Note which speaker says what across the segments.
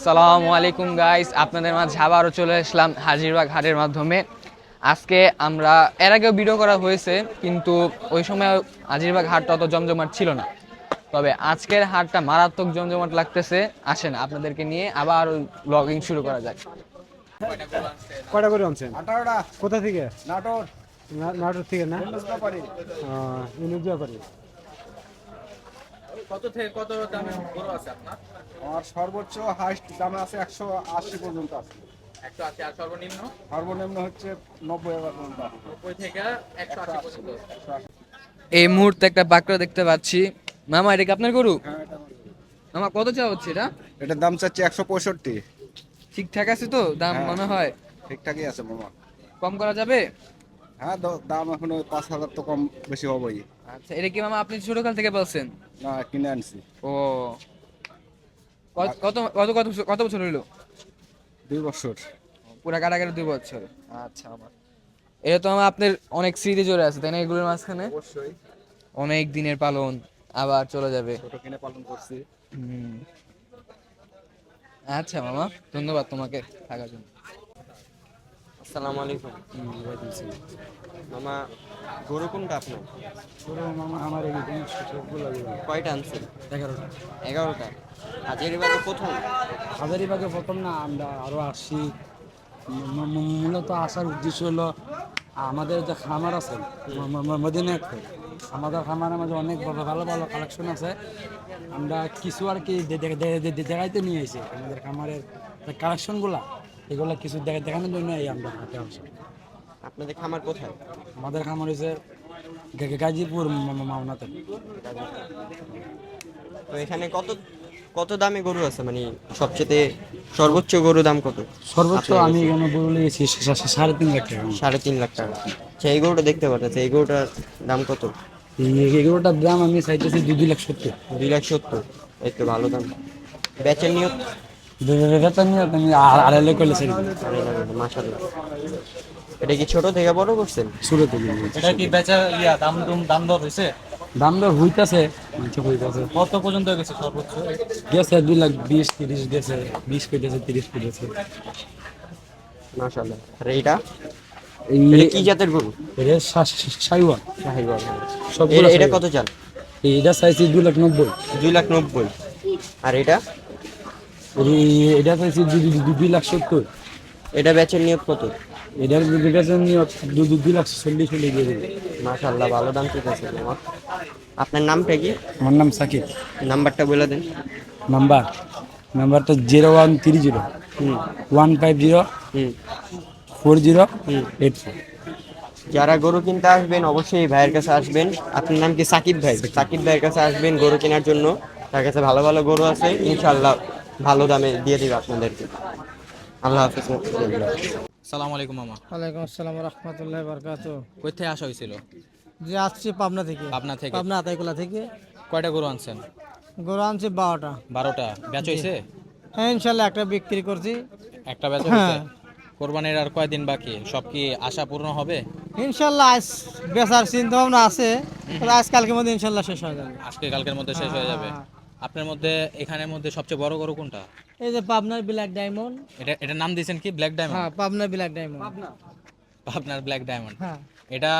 Speaker 1: আসসালামু আলাইকুম গাইস, আপনাদের মাঝে আবারও চলে আসলাম হাজিরবাগ হাটের মাধ্যমে। আজকে আমরা এর আগেও ভিডিও করা হয়েছে, কিন্তু ওই সময় হাজিরবাগ হাটটা অত জমজমাট ছিল না। তবে আজকের হাটটা মারাত্মক জমজমাট লাগতেছে। আসেন আপনাদেরকে নিয়ে আবার ব্লগিং শুরু করা যায়।
Speaker 2: কয়টা করে আনছেন?
Speaker 3: 18টা।
Speaker 2: কোথা থেকে?
Speaker 3: নাটোর
Speaker 2: নাটোর থেকে না?
Speaker 3: ইউনুস ব্যাপারী।
Speaker 2: ইউনিট ব্যাপারে।
Speaker 4: কত থেকে কত দামে গরু আছে আপনার?
Speaker 3: আমার সর্বোচ্চ হাইস্ট দামে আছে 180 পর্যন্ত আছে।
Speaker 4: 180 আর সর্বনিম্ন
Speaker 3: সর্বনিম্ন হচ্ছে 90,000 পর্যন্ত আছে।
Speaker 4: 90 থেকে 180 পর্যন্ত।
Speaker 3: 180।
Speaker 1: এই মুহূর্তে একটা বাকরা দেখতে পাচ্ছি। মামা, এটা কি আপনার গরু?
Speaker 3: হ্যাঁ, এটা
Speaker 1: মামা, কত চাওয়া হচ্ছে এটা?
Speaker 3: এটার দাম চাচ্ছি 165।
Speaker 1: ঠিকঠাক আছে তো দাম?
Speaker 3: হ্যাঁ।
Speaker 1: মনে হয়
Speaker 3: ঠিকঠাকই আছে মামা।
Speaker 1: কম করা যাবে?
Speaker 3: হ্যাঁ, দাম এখন 5,000 তো কম বেশি হবেই।
Speaker 1: আচ্ছা, এটা কি মামা আপনি ছোটকাল থেকে বলছেন?
Speaker 3: না, কিনে আনছি
Speaker 1: ও, কত কত কত কত কত বছর হইলো?
Speaker 3: 2 বছর।
Speaker 1: পুরা কাটাকাটি 2 বছর। আচ্ছা আমার এটা তো আমার আপনার অনেক স্মৃতি জড়ে আছে, তাই না? এগুলোর মাঝখানে
Speaker 3: অবশ্যই
Speaker 1: অনেক দিনের পালন আবার চলে যাবে।
Speaker 3: ছোট কিনে পালন করছি।
Speaker 1: হুম। আচ্ছা মামা, ধন্যবাদ তোমাকে থাকার জন্য।
Speaker 5: আসসালামু আলাইকুম। মামা, গরু কোনটা আপনার?
Speaker 2: আমার এই সবগুলো
Speaker 5: কয়টা আনছেন?
Speaker 2: 11টা।
Speaker 5: 11টা। হাজারীবাগে প্রথম?
Speaker 2: হাজারিবাগে প্রথম না, আমরা আরো আসছি। মূলত আসার উদ্দেশ্য হলো আমাদের যে খামার আছে মদিনাতে, আমাদের খামারের মাঝে অনেক ভালো ভালো ভালো কালেকশন আছে। আমরা কিছু আর কি দেখাইতে নিয়ে এসেছি আমাদের খামারের কালেকশনগুলা, এগুলা কিছু দেখানোর জন্য এই আমরা হাটে আসি।
Speaker 5: আপনাদের খামার কোথায়?
Speaker 2: আমাদের খামার হয়েছে গাজীপুর মাওনাতে।
Speaker 5: তো এখানে কত কত দামে গরু আছে, মানে সবচেয়ে সর্বোচ্চ গরু দাম কত?
Speaker 2: সর্বোচ্চ
Speaker 5: আপনার
Speaker 2: আমি
Speaker 5: কাছে?
Speaker 2: এখানে বলে গেছি 3.5 লাখ টাকা।
Speaker 5: 3.5 লাখ টাকা। আচ্ছা, এই গরুটা দেখতে পাচ্ছেন, এই গরুটার দাম কত?
Speaker 2: এগুলোটার দাম আমি চাইতেছি 2.70 লাখ।
Speaker 5: 2,70,000। এই তো ভালো দাম। বেচের নিয়ত?
Speaker 2: বেতন নিয়ে আমি 2.5 লাখ করলে ছেড়ে দিই।
Speaker 5: মাশাআল্লাহ। এটা কি ছোট থেকে বড় করছেন?
Speaker 2: শুরু থেকে
Speaker 4: এটা কি বেচা দাম দর হইছে?
Speaker 2: দাম দর হইতাছে, মাংস হইতাছে।
Speaker 4: কত পর্যন্ত গেছে সর্বোচ্চ?
Speaker 2: গেছে 2,20,30 গেছে, 20 কেটেছে, 30 কেটেছে।
Speaker 5: মাশাআল্লাহ। আর এইটা?
Speaker 2: এই
Speaker 5: এটা কি জাতের গরু?
Speaker 2: এটা সাইওয়াল
Speaker 5: শাহিওয়াল।
Speaker 2: সবগুলো
Speaker 5: এটা
Speaker 2: সাইওয়াল।
Speaker 5: কত চাল?
Speaker 2: এটা চাইছি 2,90,000।
Speaker 5: 2,90,000। আর এটা?
Speaker 2: এটা চাইছি 2,70,000।
Speaker 5: এটা বেচের নিয়ত কত?
Speaker 2: এটার বেতন নিয়ে 2,40,000 হলে দিয়ে দেবে।
Speaker 5: মাশাআল্লাহ, ভালো দাম চাইতেছে তোমার। আপনার নামটা কি?
Speaker 2: আমার নাম সাকিব।
Speaker 5: নাম্বারটা বলে দেন।
Speaker 2: নাম্বারটা 0130
Speaker 5: হুম
Speaker 2: 150
Speaker 5: হুম
Speaker 2: 4084।
Speaker 5: যারা গরু কিনতে আসবেন অবশ্যই এই ভাইয়ের কাছে আসবেন। আপনার নাম কি? সাকিব ভাই। সাকিব ভাইয়ের কাছে আসবেন গরু কেনার জন্য। তার কাছে ভালো ভালো গরু আছে, ইনশাআল্লাহ ভালো দামে দিয়ে দিবে আপনাদেরকে। আল্লাহ হাফেজ।
Speaker 4: আসসালামু আলাইকুম মামা।
Speaker 6: ওয়ালাইকুম আসসালাম রহমতুল্লাহ বারকাত।
Speaker 4: কই থেকে আসা হয়েছিল?
Speaker 6: যে আসছি পাবনা থেকে।
Speaker 4: পাবনা থেকে?
Speaker 6: পাবনা আতাইকুলা থেকে।
Speaker 4: কয়টা গরু আনছেন?
Speaker 6: গরু আনছি 12টা।
Speaker 4: 12টা। বেচা হইছে?
Speaker 6: হ্যাঁ, ইনশাল্লাহ একটা বিক্রি করছি।
Speaker 4: একটা বেচা হইছে?
Speaker 6: হ্যাঁ।
Speaker 4: কোরবানির আর কয়দিন বাকি? সব কি আশা পূর্ণ হবে?
Speaker 6: ইনশাল্লাহ আজ বেচার চিন্তা ভাবনা আছে, তবে আজ কালকের মধ্যে ইনশাল্লাহ শেষ হয়ে যাবে।
Speaker 4: আজকে কালকের মধ্যে শেষ হয়ে যাবে।
Speaker 6: হ্যাঁ।
Speaker 4: আপনার মধ্যে এখানের মধ্যে সবচেয়ে বড় গরু কোনটা?
Speaker 6: এই যে পাবনার ব্ল্যাক ডায়মন্ড।
Speaker 4: এটার নাম দিয়েছেন কি? Black diamond?
Speaker 6: হ্যাঁ, পাবনার ব্ল্যাক ডায়মন্ড।
Speaker 4: আপনার ব্ল্যাক ডায়মন্ড।
Speaker 6: হ্যাঁ।
Speaker 4: এটা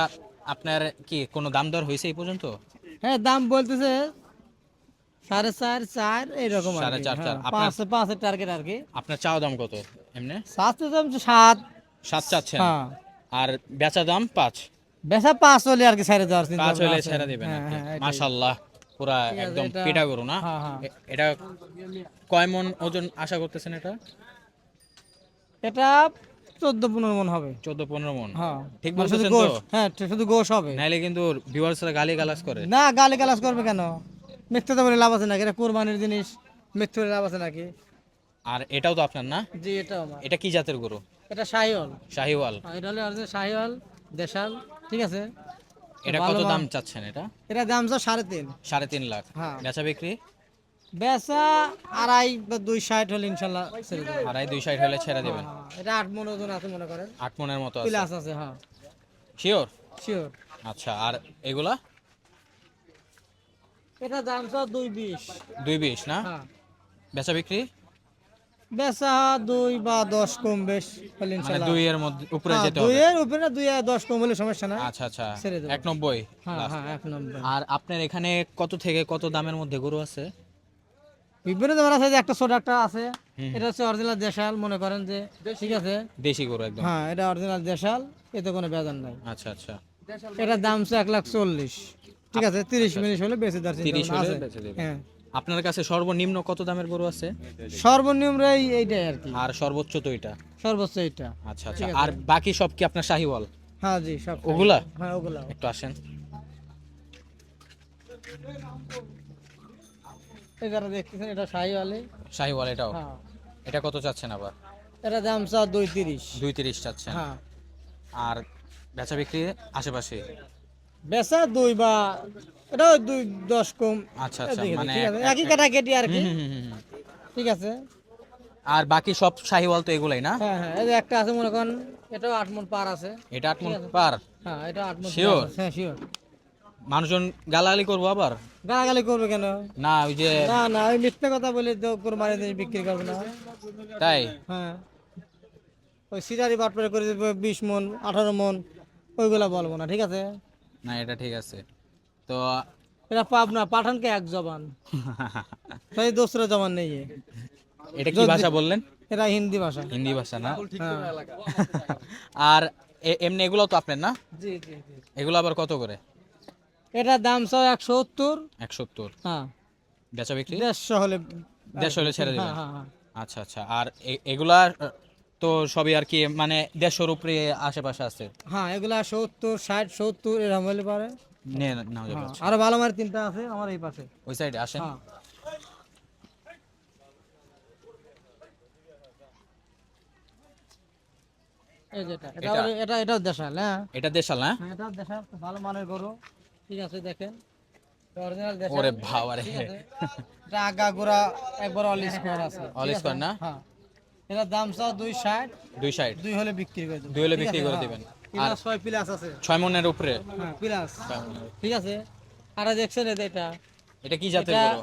Speaker 4: আপনার কি কোনো দাম দর হয়েছে এই পর্যন্ত?
Speaker 6: হ্যাঁ, দাম বলতেছে 4.5 এইরকম আর কি।
Speaker 4: 4.5
Speaker 6: হ্যাঁ,
Speaker 4: আপনার
Speaker 6: 5-5 টার্গেট আর কি।
Speaker 4: আপনার চাওয়া দাম কত এমনি?
Speaker 6: স্বাস্থ্য দাম 7।
Speaker 4: 7 চাচ্ছেন?
Speaker 6: হ্যাঁ।
Speaker 4: আর বেচা দাম 5?
Speaker 6: বেচা 5 হলে আর কি ছেড়ে দেওয়ার চিন্তা
Speaker 4: 5
Speaker 6: ভাবনা
Speaker 4: হলে
Speaker 6: আছে।
Speaker 4: ছেড়ে দিবেন
Speaker 6: হ্যাঁ,
Speaker 4: আর কি।
Speaker 6: হ্যাঁ, এটাই।
Speaker 4: মাশাআল্লাহ, পুরা
Speaker 6: ঠিক আছে,
Speaker 4: একদম
Speaker 6: এটা-
Speaker 4: পিটা গরু না?
Speaker 6: হ্যাঁ, হ্যাঁ।
Speaker 4: এটা কয় মন ওজন আশা করতেছেন এটা?
Speaker 6: এটা 14-15 মন হবে।
Speaker 4: 14-15 মন?
Speaker 6: হ্যাঁ,
Speaker 4: ঠিক
Speaker 6: মানে শুধু
Speaker 4: বলতেছেন তো?
Speaker 6: গোশ। হ্যাঁ, শুধু গোশ হবে।
Speaker 4: নাইলে কিন্তু ভিউয়ার্সরা গালি গালাজ করে।
Speaker 6: না, গালি গালাজ করবে কেন? মিথ্যে তো বলে লাভ আছে নাকি? এটা কোরবানির জিনিস, মিথ্যে বলে লাভ আছে নাকি?
Speaker 4: আর এটাও তো আপনার না?
Speaker 6: জি, এটা আমার।
Speaker 4: এটা কি জাতের গরু?
Speaker 6: এটা শাহিওয়াল।
Speaker 4: শাহিওয়াল?
Speaker 6: এটা হলে অরিজিনাল শাহিওয়াল, দেশাল। ঠিক আছে।
Speaker 4: এটা
Speaker 6: ভালো
Speaker 4: কত দাম
Speaker 6: মান।
Speaker 4: চাচ্ছেন এটা?
Speaker 6: এটা দাম তো 3.5।
Speaker 4: 3.5 লাখ।
Speaker 6: হ্যাঁ।
Speaker 4: বেচা বিক্রি?
Speaker 6: বেচা 2.5 বা 2.60 হলে ইনশাল্লাহ ছেড়ে দেবো।
Speaker 4: 2.5-2.60 হলে ছেড়ে দেবেন?
Speaker 6: হ্যাঁ, এটা 8 মন ওজন আছে মনে করেন।
Speaker 4: 8 মনের মতো আছে?
Speaker 6: প্লাস আছে, হ্যাঁ।
Speaker 4: শিওর?
Speaker 6: শিওর।
Speaker 4: আচ্ছা, আর এগুলা?
Speaker 6: এটা দাম তো 2.20।
Speaker 4: 2.20 না?
Speaker 6: হ্যাঁ।
Speaker 4: বেচা বিক্রি?
Speaker 6: বেচা 2 বা 10 কম বেশ হলে
Speaker 4: মানে
Speaker 6: ইনশাল্লাহ।
Speaker 4: 2 এর মধ্যে উপরে
Speaker 6: হ্যাঁ,
Speaker 4: যেতে
Speaker 6: 2
Speaker 4: হবে।
Speaker 6: এর উপরে না, 2 আর 10 কম হলে সমস্যা নাই।
Speaker 4: আচ্ছা আচ্ছা,
Speaker 6: ছেড়ে দেবো।
Speaker 4: 190
Speaker 6: হ্যাঁ
Speaker 4: last।
Speaker 6: হ্যাঁ, 1 নম্বর।
Speaker 4: আর আপনার এখানে কত থেকে কত দামের মধ্যে গরু আছে?
Speaker 6: বিভিন্ন ধরনের আছে, যে একটা ছোট একটা আছে, এটা হচ্ছে অরিজিনাল দেশাল, মনে করেন যে, ঠিক আছে।
Speaker 4: দেশি গরু একদম।
Speaker 6: হ্যাঁ, এটা অরিজিনাল দেশাল, এতে কোনো বেজার নাই।
Speaker 4: আচ্ছা আচ্ছা,
Speaker 6: এটার দাম হচ্ছে 1,40,000, ঠিক আছে। 30 মিনিট হলে বেঁচে দেওয়ার চিন্তা
Speaker 4: 30
Speaker 6: ভাবনা
Speaker 4: হলে
Speaker 6: আছে।
Speaker 4: বেচে দেবেন।
Speaker 6: হ্যাঁ,
Speaker 4: আপনার কাছে সর্বনিম্ন কত দামের গরু আছে?
Speaker 6: সর্বনিম্ন এইটাই আর কি,
Speaker 4: আর সর্বোচ্চ তো এটা।
Speaker 6: সর্বোচ্চ এটা।
Speaker 4: আচ্ছা আচ্ছা, আর বাকি সব কি আপনার শাহিওয়াল?
Speaker 6: হ্যাঁ জি, সব
Speaker 4: ওগুলা?
Speaker 6: হ্যাঁ, ওগুলা।
Speaker 4: একটু আসেন।
Speaker 6: এই যারা দেখতেছেন, এটা শাহিওয়ালি।
Speaker 4: শাহিওয়াল এটাও?
Speaker 6: হ্যাঁ,
Speaker 4: এটা কত চাচ্ছেন আবার?
Speaker 6: এটা দাম 2.30।
Speaker 4: 230 চাচ্ছেন।
Speaker 6: হ্যাঁ,
Speaker 4: আর বেচা বিক্রি আশেপাশে?
Speaker 6: বেচা 2 বা এটা 2-10 কম।
Speaker 4: আচ্ছা আচ্ছা,
Speaker 6: এদিকে,
Speaker 4: মানে
Speaker 6: ঠিক আছে, একই কাটাকাটি আর কি,
Speaker 4: হুম, হুম, হুম, হুম।
Speaker 6: ঠিক আছে।
Speaker 4: আর বাকি সব শাহিওয়াল তো এগুলাই না?
Speaker 6: হ্যাঁ হ্যাঁ, এই যে একটা আছে, মনে করেন এটাও 8 মণ পার আছে।
Speaker 4: এটা 8 মণ পার?
Speaker 6: হ্যাঁ, এটা 8 মণ
Speaker 4: Sure?
Speaker 6: পার আছে। হ্যাঁ, শিওর।
Speaker 4: মানুষজন গালাগালি করবো আবার?
Speaker 6: গালাগালি করবে কেন?
Speaker 4: না ওই যে,
Speaker 6: না না, ওই মিথ্যে কথা বলে তো কোরবানি দিয়ে বিক্রি করবে না।
Speaker 4: তাই?
Speaker 6: হ্যাঁ, ওই সিরারি বাটপারে করে দেবে 20 মণ 18 মণ, ওইগুলা বলবো না, ঠিক আছে।
Speaker 4: না এটা ঠিক আছে তো।
Speaker 6: এটা পাবনা পাঠানকে এক জবান, তাই দোসরা জবান নেই এ।
Speaker 4: এটা কি ভাষা বললেন?
Speaker 6: এটা হিন্দি ভাষা।
Speaker 4: হিন্দি ভাষা না?
Speaker 6: হ্যাঁ।
Speaker 4: আর এমনি এগুলো তো আপনার না?
Speaker 6: জি জি জি।
Speaker 4: এগুলো আবার কত করে?
Speaker 6: এটার দাম 170।
Speaker 4: 170?
Speaker 6: হ্যাঁ,
Speaker 4: বেচা বিক্রি
Speaker 6: 150 হলে।
Speaker 4: 150 হলে ছেড়ে
Speaker 6: হ্যাঁ
Speaker 4: দিবেন?
Speaker 6: হ্যাঁ হ্যাঁ।
Speaker 4: আচ্ছা আচ্ছা, আর এগুলা তো সবই আর কি মানে 150-র উপরে আশেপাশে আছে?
Speaker 6: হ্যাঁ, এগুলা 70, 60, 70 এরকম হলে পারে।
Speaker 4: নিয়ে নাও যাবে।
Speaker 6: হ্যাঁ, আরো ভালো মানের 3টা আছে আমার এই পাশে।
Speaker 4: ওই সাইডে আসেন।
Speaker 6: হ্যাঁ, এই যেটা, এটা
Speaker 4: এটা?
Speaker 6: এটা এটাও দেশাল। হ্যাঁ
Speaker 4: এটা দেশাল না?
Speaker 6: হ্যাঁ, এটাও দেশাল, খুব ভালো মানের গরু, ঠিক আছে। দেখেন, অরিজিনাল দেশাল।
Speaker 4: ওরে বাবা রে,
Speaker 6: ঠিক আছে? এটা আগা গোড়া একবার অল স্কোয়ার আছে।
Speaker 4: অল
Speaker 6: ঠিক
Speaker 4: স্কোয়ার
Speaker 6: আছে?
Speaker 4: না?
Speaker 6: হ্যাঁ, এটার দাম 260,
Speaker 4: 2 সাইড?
Speaker 6: 2 হলে বিক্রি করে দেব।
Speaker 4: 2 হলে
Speaker 6: ঠিক
Speaker 4: বিক্রি
Speaker 6: আছে?
Speaker 4: করে
Speaker 6: হ্যাঁ।
Speaker 4: দিবেন। আর
Speaker 6: প্লাস 6 প্লাস আছে।
Speaker 4: 6 মনের উপরে?
Speaker 6: হ্যাঁ, প্লাস।
Speaker 4: 6 মনের।
Speaker 6: ঠিক আছে। আর দেখছেন এটা,
Speaker 4: এটা কি জাতের
Speaker 6: এটা-
Speaker 4: গরু?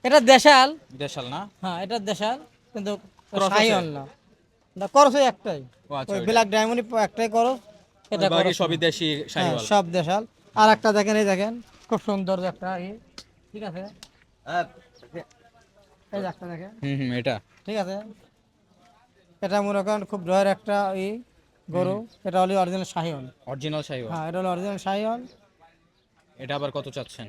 Speaker 6: এটা দেশাল।
Speaker 4: দেশাল না?
Speaker 6: হ্যাঁ, এটা দেশাল, কিন্তু
Speaker 4: Cross আছে?
Speaker 6: শাহিওয়াল না। এটা করস একটাই,
Speaker 4: ও আচ্ছা,
Speaker 6: ওই
Speaker 4: ওইটা।
Speaker 6: ব্ল্যাক ডায়মন্ড একটাই করস। এটা
Speaker 4: বাকি
Speaker 6: করস
Speaker 4: সবই দেশি
Speaker 6: হ্যাঁ,
Speaker 4: শাহিওয়াল?
Speaker 6: সব দেশাল। আর একটা দেখেন, এই দেখেন, খুব সুন্দর একটা ঠিক আছে। এই যে একটা দেখেন,
Speaker 4: হুম হুম, এটা?
Speaker 6: ঠিক আছে। এটা মনে করেন খুব রয়ের একটা গরু। এটা হলো অরিজিনাল শাহিওয়াল।
Speaker 4: অরিজিনাল শাহিওয়াল?
Speaker 6: হ্যাঁ, এটা হলো অরিজিনাল শাহিওয়াল।
Speaker 4: এটা আবার কত চাচ্ছেন?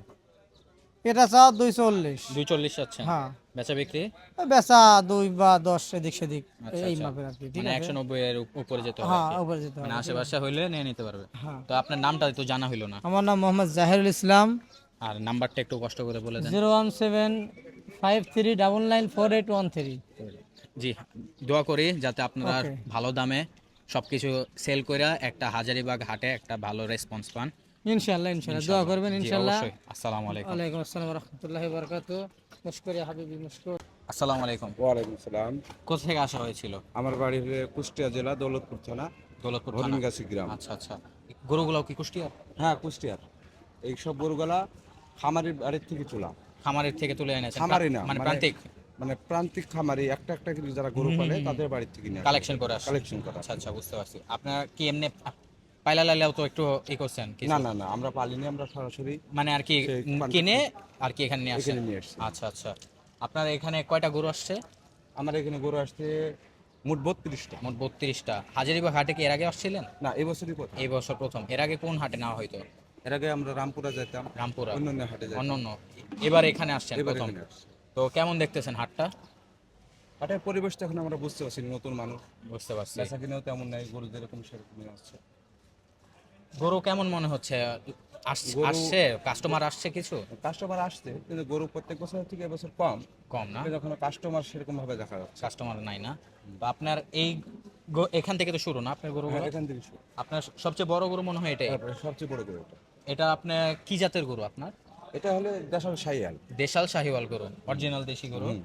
Speaker 6: এটা চাও 240।
Speaker 4: 240 চাচ্ছেন?
Speaker 6: হ্যাঁ,
Speaker 4: বেচা বিক্রি?
Speaker 6: ওই বেচা 2 বা 10 এদিক সেদিক,
Speaker 4: আচ্ছা,
Speaker 6: এই
Speaker 4: আচ্ছা।
Speaker 6: মাপের আর কি, ঠিক
Speaker 4: মানে
Speaker 6: আছে।
Speaker 4: 190 এর উপরে যেতে হবে
Speaker 6: হ্যাঁ,
Speaker 4: আর কি।
Speaker 6: উপরে যেতে হবে।
Speaker 4: মানে আশেপাশে হইলে নিয়ে নিতে পারবে।
Speaker 6: হ্যাঁ।
Speaker 4: তো আপনার নামটা তো জানা হইলো না।
Speaker 6: আমার নাম মোহাম্মদ জাহিরুল ইসলাম।
Speaker 4: আর নাম্বারটা একটু কষ্ট করে বলে দেন।
Speaker 6: 01753994813।
Speaker 4: জি, দোয়া করি যাতে আপনারা
Speaker 6: Okay.
Speaker 4: ভালো দামে সবকিছু সেল কইরা একটা হাজারীবাগ হাটে একটা ভালো রেসপন্স পান।
Speaker 6: ইনশাআল্লাহ ইনশাআল্লাহ দোয়া করবেন
Speaker 4: জি,
Speaker 6: ইনশাআল্লাহ।
Speaker 4: অবশ্যই। আসসালামু আলাইকুম।
Speaker 6: ওয়ালাইকুম আসসালাম ওয়া রাহমাতুল্লাহি ওয়া বারাকাতুহু। মুশকুর ইয়া হাবিবি মুশকুর।
Speaker 4: আসসালামু আলাইকুম।
Speaker 3: ওয়ালাইকুম সালাম।
Speaker 4: কোথা থেকে আসা হয়েছিল?
Speaker 3: আমার বাড়ি হলো কুষ্টিয়া জেলা দৌলতপুর থানা,
Speaker 4: দৌলতপুর থানা?
Speaker 3: হরিণগাছি গ্রাম।
Speaker 4: আচ্ছা আচ্ছা, গরুগুলাও কি কুষ্টিয়ার?
Speaker 3: হ্যাঁ, কুষ্টিয়ার। এই সব গরুগুলা খামারের বাড়ির থেকে তোলা।
Speaker 4: খামারের থেকে তুলে এনেছেন?
Speaker 3: খামারি না,
Speaker 4: মানে প্রান্তিক
Speaker 3: মানে প্রান্তিক খামারি, একটা একটা করে যারা গরু পালে তাদের বাড়ির থেকে নিয়ে
Speaker 4: কালেকশন করে আসে?
Speaker 3: কালেকশন করা।
Speaker 4: আচ্ছা আচ্ছা, বুঝতে পারছি। আপনার কি এমনি পাইলা লাইলাও তো একটু করছেন কিছু?
Speaker 3: না না না, আমরা পালিনি, আমরা সরাসরি
Speaker 4: মানে আর কি
Speaker 3: সেই
Speaker 4: কিনে আর কি এখানে নিয়ে আসেন?
Speaker 3: এখানে নিয়ে আসছি।
Speaker 4: আচ্ছা আচ্ছা, আপনার এখানে কয়টা গরু আসছে?
Speaker 3: আমার এখানে গরু আসছে মোট 32টা।
Speaker 4: মোট 32টা। হাজারীবাগ হাটে কি এর আগে আসছিলেন?
Speaker 3: না, এবছরই কথা।
Speaker 4: এই বছর প্রথম? এর আগে কোন হাটে নেওয়া হয়তো?
Speaker 3: এর আগে আমরা রামপুরা যেতাম,
Speaker 4: রামপুরা,
Speaker 3: অন্যান্য হাটে যেতাম।
Speaker 4: অন্য এবার এখানে আসছেন
Speaker 3: এবার
Speaker 4: প্রথম?
Speaker 3: এখানে আসছি।
Speaker 4: তো কেমন দেখতেছেন হাটটা?
Speaker 3: হাটের পরিবেশটা এখন আমরা বুঝতে পারছি, নতুন মানুষ,
Speaker 4: বুঝতে পারছি।
Speaker 3: বেচা কিনেও তেমন নাই, গরু যেরকম সেরকমই আসছে।
Speaker 4: গরু কেমন মনে হচ্ছে?
Speaker 3: গরু-
Speaker 4: আসছে কাস্টমার আসছে কিছু?
Speaker 3: কাস্টমার আসছে, কিন্তু গরু প্রত্যেক বছর থেকে এবছর কম।
Speaker 4: কম না?
Speaker 3: কিন্তু এখনো কাস্টমার সেরকম ভাবে দেখা যাচ্ছে।
Speaker 4: কাস্টমার নাই না? তো আপনার এই এখান থেকে তো শুরু না আপনার গরু?
Speaker 3: হ্যাঁ, এখান থেকে শুরু।
Speaker 4: আপনার সবচেয়ে বড় গরু মনে হয় এটাই?
Speaker 3: তারপরে সবচেয়ে বড় গরু এটা।
Speaker 4: এটা আপনার কি জাতের গরু আপনার?
Speaker 3: এটা হলে দেশাল শাহিয়াল।
Speaker 4: দেশাল শাহিওয়াল গরু, অরিজিনাল দেশি গরু।
Speaker 3: হুম।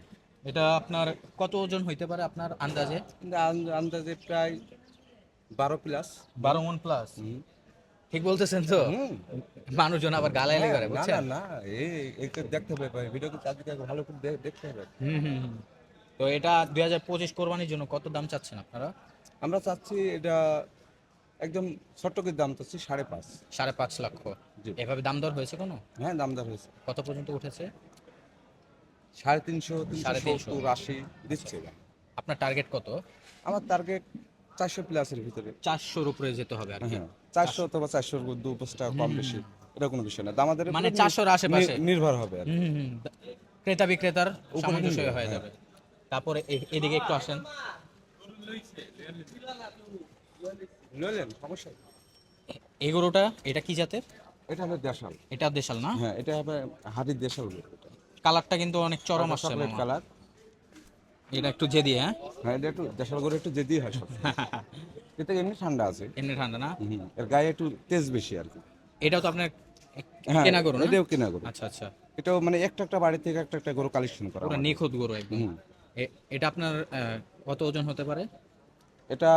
Speaker 4: এটা আপনার কত ওজন হইতে পারে আপনার আন্দাজে?
Speaker 3: কিন্তু আন্দাজে প্রায় 12 প্লাস।
Speaker 4: 12 মণ প্লাস? ঠিক বলতেছেন তো? মানুষজন আবার গালাগালি করে,
Speaker 3: না
Speaker 4: বুঝছেন?
Speaker 3: না না, এই তো দেখতে হবে, ভিডিও কিন্তু আজকে ভালো করে দেখতে হবে।
Speaker 4: হুম হুম হুম। তো তো এটা 2025 কোরবানির জন্য কত দাম চাচ্ছেন আপনারা?
Speaker 3: আমরা চাচ্ছি এটা একদম ছোট্ট করে দাম চাচ্ছি 5.5।
Speaker 4: 5.5 লক্ষ।
Speaker 3: জি।
Speaker 4: এভাবে দাম দর হয়েছে কোনো?
Speaker 3: হ্যাঁ, দামদার হয়েছে।
Speaker 4: কত পর্যন্ত উঠেছে?
Speaker 3: 350,
Speaker 4: 350,
Speaker 3: 370, 80 দিচ্ছে এরা।
Speaker 4: আপনার টার্গেট কত?
Speaker 3: আমার টার্গেট 400 প্লাসের ভিতরে।
Speaker 4: 400-র উপরে যেতে হবে আর কি।
Speaker 3: হ্যাঁ, 400 অথবা 400 2-5 টাকা কম বেশি এটা কোনো বিষয় না, দামাদের
Speaker 4: মানে
Speaker 3: উপরে
Speaker 4: 400-র আশেপাশে।
Speaker 3: নির্ভর হবে আর কি।
Speaker 4: ক্রেতা বিক্রেতার সামঞ্জস্য
Speaker 3: নির্ভর,
Speaker 4: হয়ে
Speaker 3: হ্যাঁ।
Speaker 4: যাবে। তারপরে এদিকে একটু আসেন।
Speaker 3: নইলেন সমস্যা নেই।
Speaker 4: এই গরুটা এটা কি জাতের?
Speaker 3: এটা হলো দেশাল।
Speaker 4: এটা দেশাল না?
Speaker 3: হ্যাঁ, এটা হবে হাড়ির দেশাল গরু এটা।
Speaker 4: কালারটা কিন্তু অনেক চরম আসছে
Speaker 3: চকলেট
Speaker 4: মামা।
Speaker 3: কালার।
Speaker 4: এটা একটু জেদি, হ্যাঁ?
Speaker 3: হ্যাঁ, এটা একটু দেশাল গরু একটু জেদি হয় সব। এটা এমনি ঠান্ডা আছে।
Speaker 4: এমনি ঠান্ডা না?
Speaker 3: এর গায়ে একটু তেজ বেশি আর কি।
Speaker 4: এটাও তো আপনার
Speaker 3: হ্যাঁ,
Speaker 4: কেনা গরু না?
Speaker 3: এটাও কেনা গরু।
Speaker 4: আচ্ছা আচ্ছা।
Speaker 3: এটাও মানে একটা একটা বাড়ি থেকে একটা একটা গরু কালেকশন করা
Speaker 4: পুরো
Speaker 3: আমাদের।
Speaker 4: নিখুঁত গরু একদম।
Speaker 3: হুম।
Speaker 4: এটা আপনার কত ওজন হতে পারে?
Speaker 3: এটা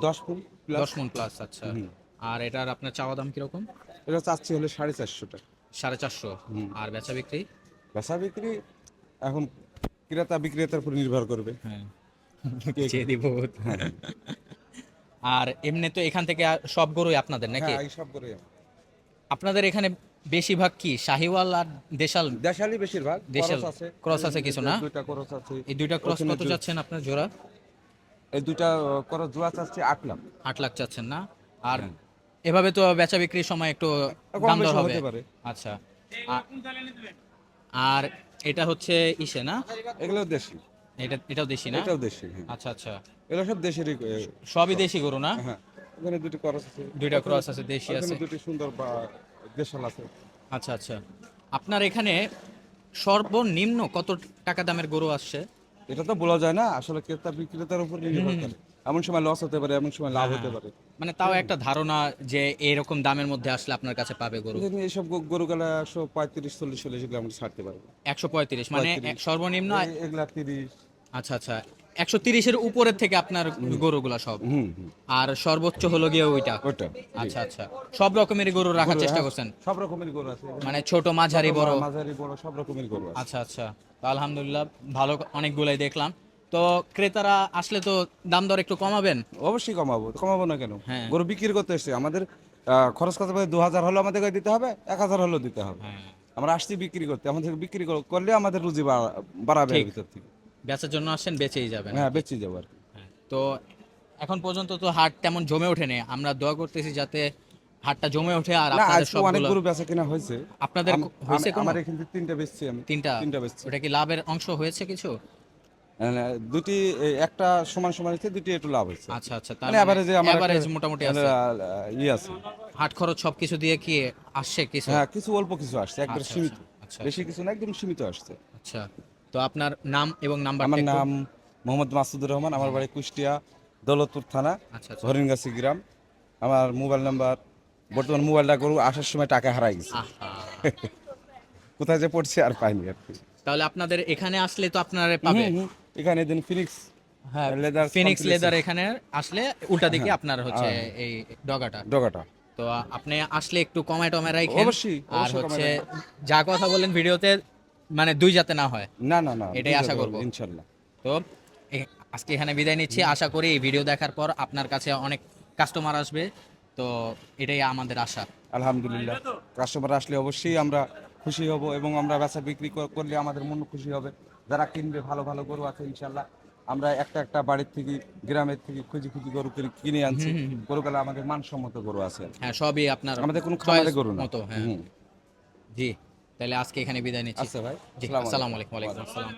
Speaker 3: 10 ফুট প্লাস।
Speaker 4: 10 মণ প্লাস, আচ্ছা। আর এটার আপনার চাওয়া দাম কিরকম?
Speaker 3: এটা চাচ্ছি হলে 450 টাকা।
Speaker 4: 450। আর বেচা বিক্রি?
Speaker 3: বেচা বিক্রি এখন ক্রেতা বিক্রেতার উপর নির্ভর করবে।
Speaker 4: হ্যাঁ, যে দিব। আর এমনি তো এখান থেকে সব গরুই আপনাদের নাকি?
Speaker 3: হ্যাঁ, এই সব গরু
Speaker 4: আপনাদের এখানে বেশিরভাগ কি শাহিওয়াল আর দেশাল?
Speaker 3: দেশালি বেশিরভাগ।
Speaker 4: দেশাল
Speaker 3: ক্রস আছে।
Speaker 4: ক্রস আছে কিছু না?
Speaker 3: দুইটা ক্রস আছে।
Speaker 4: এই দুইটা ক্রস
Speaker 3: ওখানে
Speaker 4: কত যাচ্ছেন আপনার জোড়া?
Speaker 3: এই দুইটা ক্রস জোড়া চাচ্ছি 8 লাখ।
Speaker 4: 8 লাখ চাচ্ছেন না? আর এভাবে তো বেচা বিক্রির সময় একটু
Speaker 3: কম
Speaker 4: দাম দর
Speaker 3: বেশি
Speaker 4: হবে।
Speaker 3: হতে পারে।
Speaker 4: আচ্ছা। আর এটা হচ্ছে ইসে না?
Speaker 3: এগুলো দেশি।
Speaker 4: এটাও দেশি না?
Speaker 3: এটাও দেশি। হ্যাঁ,
Speaker 4: আচ্ছা আচ্ছা।
Speaker 3: এগুলো সব দেশেরই।
Speaker 4: সবই দেশি গরু না?
Speaker 3: হ্যাঁ, এখানে দুটি ক্রস আছে।
Speaker 4: দুইটা ক্রস আছে, দেশি
Speaker 3: এখানে
Speaker 4: আছে।
Speaker 3: দুটি সুন্দর বা দেশাল আছে।
Speaker 4: আচ্ছা আচ্ছা। আপনার এখানে সর্বনিম্ন কত টাকা দামের গরু আসছে?
Speaker 3: এটা তো বলা যায় না, আসলে ক্রেতা বিক্রেতার উপর নির্ভর করে। এমন সময় লস হতে পারে, এমন সময় লাভ হতে পারে।
Speaker 4: মানে তাও একটা ধারণা যে এরকম দামের মধ্যে আসলে আপনার কাছে পাবে গরু।
Speaker 3: কিন্তু এইসব গরুগুলা 135-40 চল্লিশ এগুলো আমরা ছাড়তে পারবো।
Speaker 4: 135 মানে
Speaker 3: 35
Speaker 4: সর্বনিম্ন।
Speaker 3: এগুলা 30।
Speaker 4: আচ্ছা আচ্ছা। 130-এর উপরের থেকে আপনার গরুগুলা সব।
Speaker 3: হুম।
Speaker 4: আর সর্বোচ্চ হলো গিয়ে ওইটা।
Speaker 3: ওটা
Speaker 4: আচ্ছা আচ্ছা। সব রকমের গরু রাখার চেষ্টা
Speaker 3: হ্যাঁ,
Speaker 4: করছেন?
Speaker 3: সব রকমের গরু আছে।
Speaker 4: মানে ছোট, মাঝারি,
Speaker 3: ছোট,
Speaker 4: বড়?
Speaker 3: মাঝারি, বড় সব রকমের গরু আছে।
Speaker 4: আচ্ছা আচ্ছা। তো আলহামদুলিল্লাহ ভালো অনেকগুলাই দেখলাম। তো ক্রেতারা আসলে তো দাম দর একটু কমাবেন?
Speaker 3: অবশ্যই কমাবো, কমাবো না কেন?
Speaker 4: হ্যাঁ।
Speaker 3: গরু বিক্রি করতে এসেছে, আমাদের খরচ করতে হবে 2000 হলো আমাদের দিতে হবে, 1000 হলো দিতে হবে।
Speaker 4: হ্যাঁ।
Speaker 3: আমরা আসছি বিক্রি করতে, আমাদের বিক্রি করলে আমাদের রুজি বাড়াবে এর ভিতর থেকে।
Speaker 4: বেচার জন্য আসেন, বেচেই যাবেন।
Speaker 3: হ্যাঁ, বেঁচে যাবো আর কি।
Speaker 4: হ্যাঁ। তো এখন পর্যন্ত তো হাট তেমন জমে ওঠেনি। আমরা দোয়া করতেছি যাতে হাটটা জমে ওঠে। আর
Speaker 3: না,
Speaker 4: আপনাদের
Speaker 3: আজকে অনেক
Speaker 4: সবগুলো
Speaker 3: গরু বেচা কিনা হয়েছে।
Speaker 4: আপনাদের হয়েছে কোনো?
Speaker 3: আমার এখান থেকে 3টা বেচছি আমি।
Speaker 4: তিনটা
Speaker 3: বেচছি।
Speaker 4: ওটা কি লাভের অংশ হয়েছে কিছু?
Speaker 3: দুটি একটা সমান সমান হচ্ছে, দুটি একটু লাভ হয়েছে।
Speaker 4: আচ্ছা আচ্ছা।
Speaker 3: মানে এভারেজে আমার
Speaker 4: এভারেজ মোটামুটি আছে।
Speaker 3: আছে।
Speaker 4: হাট খরচ সবকিছু দিয়ে কি আসছে কিছু?
Speaker 3: হ্যাঁ, কিছু অল্প কিছু আসছে, একবার
Speaker 4: আচ্ছা,
Speaker 3: সীমিত।
Speaker 4: আচ্ছা।
Speaker 3: বেশি কিছু না, একদম সীমিত আসছে।
Speaker 4: আচ্ছা। তো আপনার নাম এবং নাম্বার?
Speaker 3: আমার নাম মোহাম্মদ মাসুদুর রহমান, আমার বাড়ি কুষ্টিয়া দৌলতপুর থানা,
Speaker 4: আচ্ছা আচ্ছা।
Speaker 3: হরিণগাছি গ্রাম। আমার মোবাইল নাম্বার, বর্তমান মোবাইলটা গরু আসার সময় টাকা হারাই গেছে। কোথায় যে পড়ছে আর পাইনি আর কি।
Speaker 4: তাহলে আপনাদের এখানে আসলে তো আপনারা পাবে।
Speaker 3: এখানে দিন ফিনিক্স
Speaker 4: হ্যাঁ,
Speaker 3: লেদার,
Speaker 4: ফিনিক্স লেদার এখানে আসলে উল্টা দিকে আপনার হচ্ছে এই ডগাটা।
Speaker 3: ডগাটা।
Speaker 4: তো আপনি আসলে একটু কমায় টমায় রাখেন।
Speaker 3: অবশ্যই,
Speaker 4: আর
Speaker 3: অবশ্যই
Speaker 4: হচ্ছে
Speaker 3: কমায়
Speaker 4: যা কথা বলেন ভিডিওতে, মানে দুই যাতে না হয়।
Speaker 3: না না না,
Speaker 4: এটাই আশা করব
Speaker 3: ইনশাল্লাহ।
Speaker 4: তো আজকে এখানে বিদায় নিচ্ছি। আশা করি এই ভিডিও দেখার পর আপনার কাছে অনেক কাস্টমার আসবে। তো এটাই আমাদের আশা।
Speaker 3: আলহামদুলিল্লাহ, কাস্টমার আসলে অবশ্যই আমরা খুশি হব এবং আমরা বেচা বিক্রি করলে আমাদের মন খুশি হবে। যারা কিনবে, ভালো ভালো গরু আছে ইনশাল্লাহ। আমরা একটা একটা বাড়ির থেকে, গ্রামের থেকে খুঁজি খুঁজি গরু কিনে আনছি। গরুগুলো আমাদের মানসম্মত গরু আছে।
Speaker 4: হ্যাঁ, সবই আপনার
Speaker 3: আমাদের কোনো খামারে গরু না।
Speaker 4: মতো। হ্যাঁ জি। তাহলে আজকে এখানে বিদায় নিচ্ছি।
Speaker 3: আচ্ছা ভাই,
Speaker 4: জি, আসসালামু আলাইকুম। ওয়ালাইকুম আসসালাম।